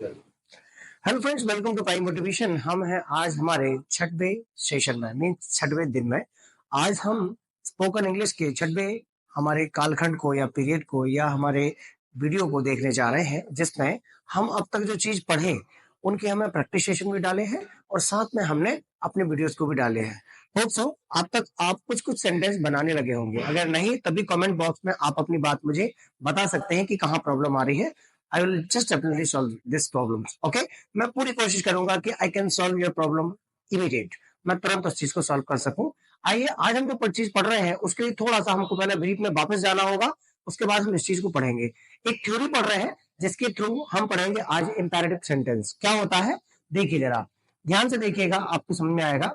Hello friends, welcome to prime motivation. हम हैं आज हमारे छठवे सेशन में, मीन छठवे दिन में। आज हम स्पोकन इंग्लिश के छठवे हमारे कालखंड को या पीरियड को या हमारे वीडियो को देखने जा रहे हैं, जिसमें हम अब तक जो चीज पढ़े उनके हमने प्रैक्टिस सेशन भी डाले हैं और साथ में हमने अपने वीडियोस को भी डाले हैं। होप सो अब तक आप कुछ कुछ सेंटेंस बनाने लगे होंगे। अगर नहीं तभी कमेंट बॉक्स में आप अपनी बात मुझे बता सकते हैं कि कहाँ प्रॉब्लम आ रही है। I will just definitely solve this problem. Okay, मैं पूरी कोशिश करूंगा कि I can solve your problem immediate, मैं तुरंत उस चीज को सॉल्व कर सकूं। आइए, आज हम जो चीज पढ़ रहे हैं उसके लिए थोड़ा सा हमको पहले ब्रीफ में वापस जाना होगा, उसके बाद हम इस चीज को पढ़ेंगे। एक थ्योरी पढ़ रहे हैं जिसके थ्रू हम पढ़ेंगे आज इंपैरेटिव सेंटेंस क्या होता है। देखिए, जरा ध्यान से देखिएगा, आपको समझ में आएगा।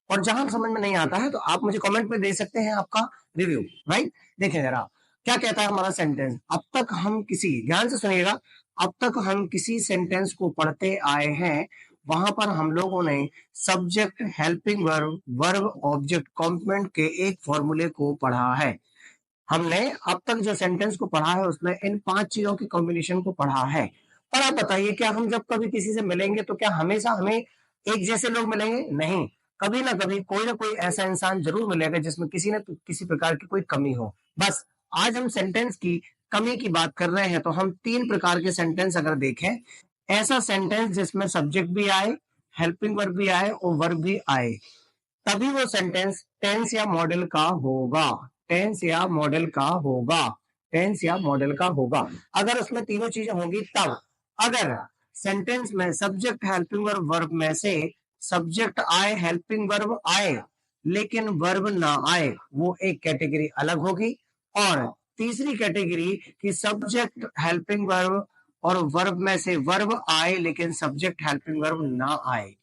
और जहां समझ में नहीं आता है तो आप मुझे कमेंट में दे सकते हैं आपका रिव्यू, राइट। देखिए जरा क्या कहता है हमारा सेंटेंस। अब तक हम किसी, ध्यान से सुनिएगा, अब तक हम किसी सेंटेंस को पढ़ते आए हैं वहां पर हम लोगों ने subject, helping verb, verb, object, complement के एक फॉर्मूले को पढ़ा है। हमने अब तक जो सेंटेंस को पढ़ा है उसमें इन 5 चीजों की कॉम्बिनेशन को पढ़ा है। पर आप बताइए, क्या हम जब कभी किसी से मिलेंगे तो क्या हमेशा हमें एक जैसे लोग मिलेंगे? नहीं, कभी ना कोई ऐसा इंसान जरूर मिलेगा जिसमें किसी न किसी प्रकार की कोई कमी हो। बस आज हम सेंटेंस की कमी की बात कर रहे हैं, तो हम 3 प्रकार के सेंटेंस अगर देखें, ऐसा सेंटेंस जिसमें सब्जेक्ट भी आए, हेल्पिंग वर्ब भी आए और वर्ब भी आए, तभी वो सेंटेंस टेंस या मॉडल का होगा। टेंस या मॉडल का होगा। टेंस या मॉडल का होगा अगर उसमें तीनों चीजें होंगी तब। अगर सेंटेंस में सब्जेक्ट, हेल्पिंग वर्ब, वर्ब में से सब्जेक्ट आए, हेल्पिंग वर्ब आए लेकिन वर्ब ना आए, वो एक कैटेगरी अलग होगी। और तीसरी कैटेगरी कि सब्जेक्ट, हेल्पिंग वर्ब और वर्ब में से वर्ब आए लेकिन सब्जेक्ट, हेल्पिंग वर्ब ना आए।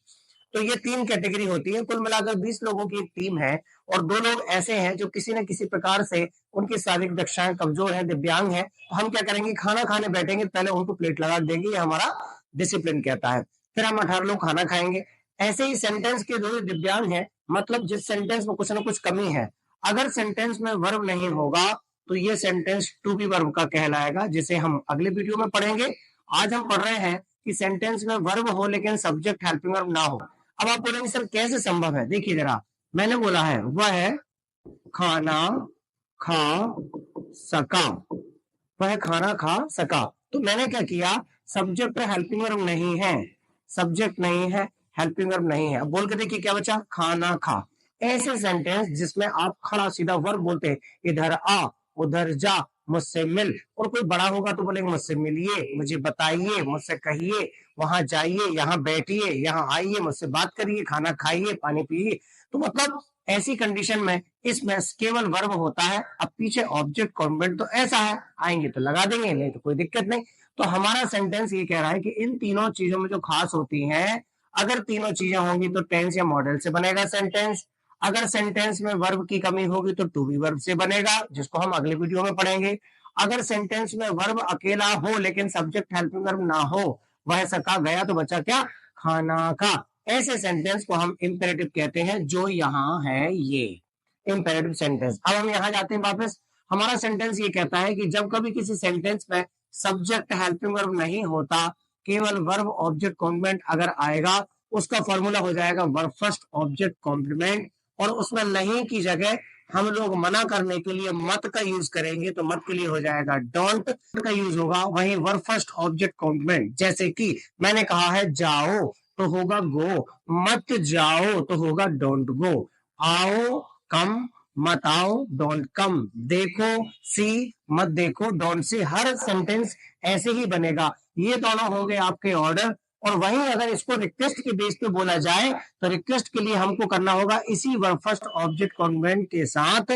तो ये 3 कैटेगरी होती है। कुल मिलाकर 20 लोगों की एक टीम है और 2 लोग ऐसे हैं जो किसी न किसी प्रकार से उनकी शारीरिक दक्षाएं कमजोर है, दिव्यांग है। तो हम क्या करेंगे, खाना खाने बैठेंगे, पहले उनको प्लेट लगा देंगे, ये हमारा डिसिप्लिन कहता है। फिर हम 18 लोग खाना खाएंगे। ऐसे ही सेंटेंस के जो दिव्यांग है, मतलब जिस सेंटेंस में कुछ ना कुछ कमी है, अगर सेंटेंस में वर्ब नहीं होगा तो ये सेंटेंस टू बी वर्ब का कहलाएगा, जिसे हम अगले वीडियो में पढ़ेंगे। आज हम पढ़ रहे हैं कि सेंटेंस में वर्ब हो लेकिन सब्जेक्ट, हेल्पिंग वर्ब ना हो। अब आप बोलेंगे सर कैसे संभव है? देखिए जरा, मैंने बोला है वह खाना खा सका, वह खाना खा सका। तो मैंने क्या किया, सब्जेक्ट हेल्पिंग वर्ब नहीं है, सब्जेक्ट नहीं है, हेल्पिंग वर्ब नहीं है। अब बोल के देखिए क्या बचा, खाना खा। ऐसे सेंटेंस जिसमें आप खड़ा सीधा वर्ब बोलते हैं, इधर आ, उधर जा, मुझसे मिल। और कोई बड़ा होगा तो बोलेंगे मुझसे मिलिए, मुझे बताइए, मुझसे कहिए, वहां जाइए, यहाँ बैठिए, यहाँ आइए, मुझसे बात करिए, खाना खाइए, पानी पिए। तो मतलब ऐसी कंडीशन में इसमें केवल वर्ब होता है। अब पीछे ऑब्जेक्ट, कॉम्प्लीमेंट तो ऐसा है, आएंगे तो लगा देंगे, नहीं तो कोई दिक्कत नहीं। तो हमारा सेंटेंस ये कह रहा है कि इन तीनों चीजों में जो खास होती हैं, अगर तीनों चीजें होंगी तो टेंस या मॉडल से बनेगा सेंटेंस। अगर सेंटेंस में वर्ब की कमी होगी तो टू बी वर्ब से बनेगा, जिसको हम अगले वीडियो में पढ़ेंगे। अगर सेंटेंस में वर्ब अकेला हो लेकिन सब्जेक्ट, हेल्पिंग वर्ब ना हो, वह सका गया तो बचा क्या, खाना का। ऐसे सेंटेंस को हम इंपेरेटिव कहते हैं, जो यहाँ है ये इंपेरेटिव सेंटेंस। अब हम यहाँ जाते हैं वापस। हमारा सेंटेंस ये कहता है कि जब कभी किसी सेंटेंस में सब्जेक्ट, हेल्पिंग वर्ब नहीं होता, केवल वर्ब, ऑब्जेक्ट, कॉम्प्लीमेंट अगर आएगा, उसका फॉर्मूला हो जाएगा वर्ब फर्स्ट, ऑब्जेक्ट, कॉम्प्लीमेंट। और उसमें नहीं की जगह हम लोग मना करने के लिए मत का यूज करेंगे, तो मत के लिए हो जाएगा डोंट का यूज होगा। वहीं वर्ब फर्स्ट, ऑब्जेक्ट, कॉम्प्लीमेंट, जैसे कि मैंने कहा है जाओ तो होगा गो, मत जाओ तो होगा डोंट गो, आओ, कम, मत आओ, डोंट कम, देखो, सी, मत देखो, डोंट सी। हर सेंटेंस ऐसे ही बनेगा। ये दोनों होंगे आपके ऑर्डर। और वहीं अगर इसको रिक्वेस्ट के बेस पे बोला जाए तो रिक्वेस्ट के लिए हमको करना होगा इसी वर्ब फर्स्ट, ऑब्जेक्ट, कॉम्प्लीमेंट के साथ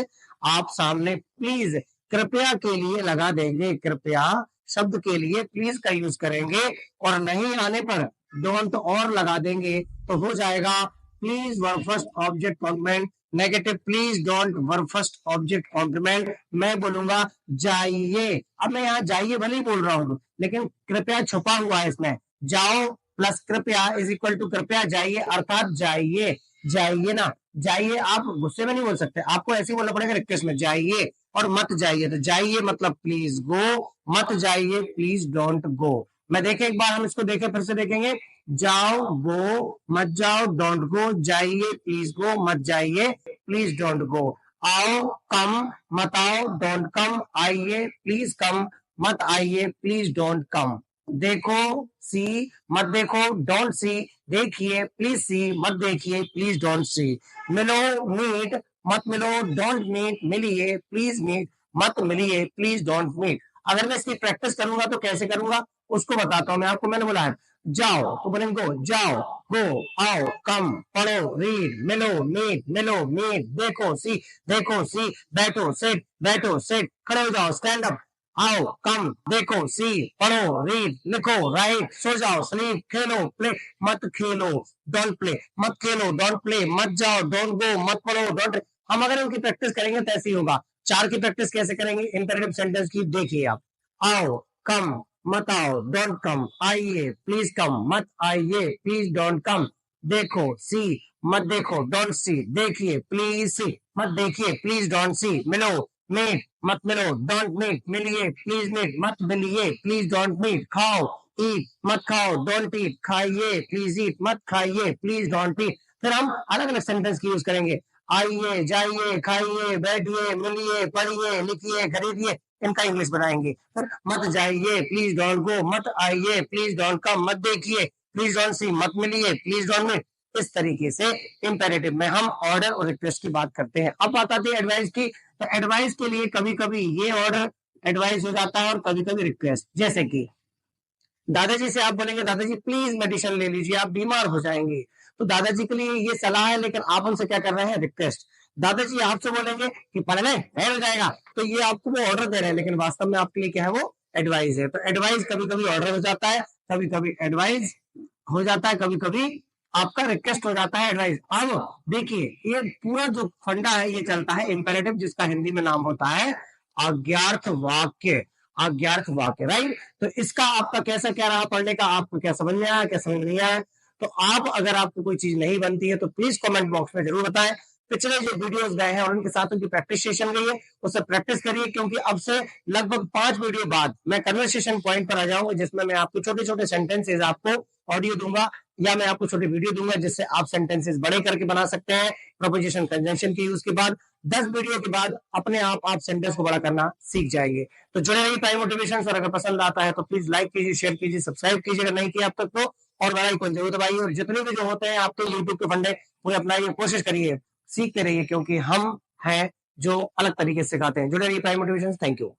आप सामने प्लीज, कृपया के लिए लगा देंगे, कृपया शब्द के लिए प्लीज का यूज करेंगे। और नहीं आने पर डोंट और लगा देंगे, तो हो जाएगा please verb first, object, complement, negative please don't verb first, object, complement. मैं बोलूंगा जाइए। अब मैं यहाँ जाइए भले ही बोल रहा हूं लेकिन कृपया छुपा हुआ है इसमें। जाओ प्लस कृपया इज इक्वल टू कृपया जाइए, अर्थात जाइए। जाइए ना, जाइए आप गुस्से में नहीं बोल सकते, आपको ऐसे ही बोलना पड़ेगा रिक्वेस्ट में, जाइए। और मत जाइए, तो जाइए मतलब प्लीज गो, मत जाइए प्लीज डोंट गो। मैं देखे एक बार, हम इसको देखे, फिर से देखेंगे। जाओ, गो, मत जाओ, डोंट गो, जाइए, प्लीज गो, मत जाइए, प्लीज डोंट गो। आओ, कम, मत आओ, डोंट कम, आइए, प्लीज कम, मत आइए, प्लीज डोंट कम। देखो, सी, मत देखो, डोंट सी, देखिए, प्लीज सी, मत देखिए, प्लीज डोंट सी। मिलो, मीट, मत मिलो, डोंट मीट, मिलिए, प्लीज मीट, मत मिलिए, प्लीज डोंट मीट। अगर मैं इसकी प्रैक्टिस करूंगा तो कैसे करूंगा उसको बताता हूं मैं आपको। मैंने बोला है जाओ तो बोलेंगे गो, जाओ, गो, आओ, कम, पढ़ो, रीड, मिलो, मीट, मिलो, मीट, देखो, सी, देखो, सी, बैठो, सिट, बैठो, सिट, खड़े हो जाओ, स्टैंड अप, आओ, कम, देखो, सी, पढ़ो, रीड, लिखो, राइट, सो जाओ, स्लीप, खेलो, प्ले, मत खेलो, डोंट प्ले, मत खेलो, डोंट प्ले, मत जाओ, डोंट गो, मत पढ़ो, डोंट। हम अगर उनकी प्रैक्टिस करेंगे तो ऐसे ही होगा। चार की प्रैक्टिस कैसे करेंगे इंपेरेटिव सेंटेंस की, देखिए आप। आओ, कम, मत आओ, डोंट कम, आइए, प्लीज कम, मत आइए, प्लीज डोंट कम। देखो, सी, मत देखो, डोंट सी, देखिए, प्लीज सी, मत देखिए, प्लीज डोंट सी। मिलो, मीट, मत मिलो, डोंट मीट, मिलिए, प्लीज मीट, मत मिलिए, प्लीज डोंट मीट। खाओ, ईट, मत खाओ, डोंट ईट, खाइए, प्लीज ईट, मत खाइए, प्लीज डोंट ईट। फिर हम अलग अलग सेंटेंस की यूज करेंगे। आइए, जाइए, खाइए, बैठिए, मिलिए, पढ़िए, लिखिए, खरीदिए, इनका इंग्लिश बनाएंगे। फिर मत जाइए, प्लीज डोंट गो, मत आइए, प्लीज डोंट कम, मत देखिए, प्लीज डोंट सी, मत मिलिए, प्लीज डोंट मीट। इस तरीके से इंपेरेटिव में हम ऑर्डर और रिक्वेस्ट की बात करते हैं। अब बात आती है एडवाइस की। तो एडवाइस के लिए कभी कभी ये ऑर्डर एडवाइस हो जाता है और कभी कभी रिक्वेस्ट। जैसे कि दादाजी से आप बोलेंगे दादाजी प्लीज मेडिसिन ले लीजिए, आप बीमार हो जाएंगे। तो दादाजी के लिए ये सलाह है, लेकिन आप उनसे क्या कर रहे हैं, रिक्वेस्ट। दादाजी आपसे बोलेंगे कि पढ़ ले, हो जाएगा, तो ये आपको वो ऑर्डर दे रहे हैं, लेकिन वास्तव में आपके लिए क्या है, वो एडवाइस है। तो एडवाइस कभी कभी ऑर्डर हो जाता है, कभी कभी एडवाइस हो जाता है, कभी कभी आपका रिक्वेस्ट हो जाता है, एडवाइस। अब देखिए, ये पूरा जो फंडा है ये चलता है इंपेरेटिव, जिसका हिंदी में नाम होता है अज्ञार्थ वाक्य। अज्ञार्थ वाक्य, राइट। तो इसका आपका कैसा क्या रहा पढ़ने का, आपको क्या समझ में आया, क्या समझ नहीं आया। तो आप, अगर आपको कोई चीज नहीं बनती है तो प्लीज कमेंट बॉक्स में जरूर बताएं। पिछले जो वीडियोस गए हैं और उनके साथ उनकी प्रैक्टिस सेशन गई है, उससे प्रैक्टिस करिए, क्योंकि अब से लगभग 5 वीडियो बाद मैं कन्वर्सेशन पॉइंट पर आ जाऊंगा, जिसमें मैं आपको छोटे छोटे सेंटेंसेस आपको ऑडियो दूंगा, या मैं आपको छोटे वीडियो दूंगा, जिससे आप सेंटेंसेस बड़े करके बना सकते हैं प्रोपोजिशन कंजंक्शन के यूज के बाद। 10 वीडियो के बाद अपने आप सेंटेंस को बड़ा करना सीख जाएंगे। तो जुड़े रहिए प्राइम मोटिवेशन। और अगर पसंद आता है तो प्लीज लाइक कीजिए, शेयर कीजिए, सब्सक्राइब कीजिए अगर नहीं किया अब तक तो, और बेल आइकन जरूर दबाइए। और जितने भी जो होते हैं आपके यूट्यूब के फंडे पूरे अपनाइए, कोशिश करिए, सीखते रहिए, क्योंकि हम हैं जो अलग तरीके से सिखाते हैं। जुड़े रहिए प्राइम मोटिवेशन। Thank you.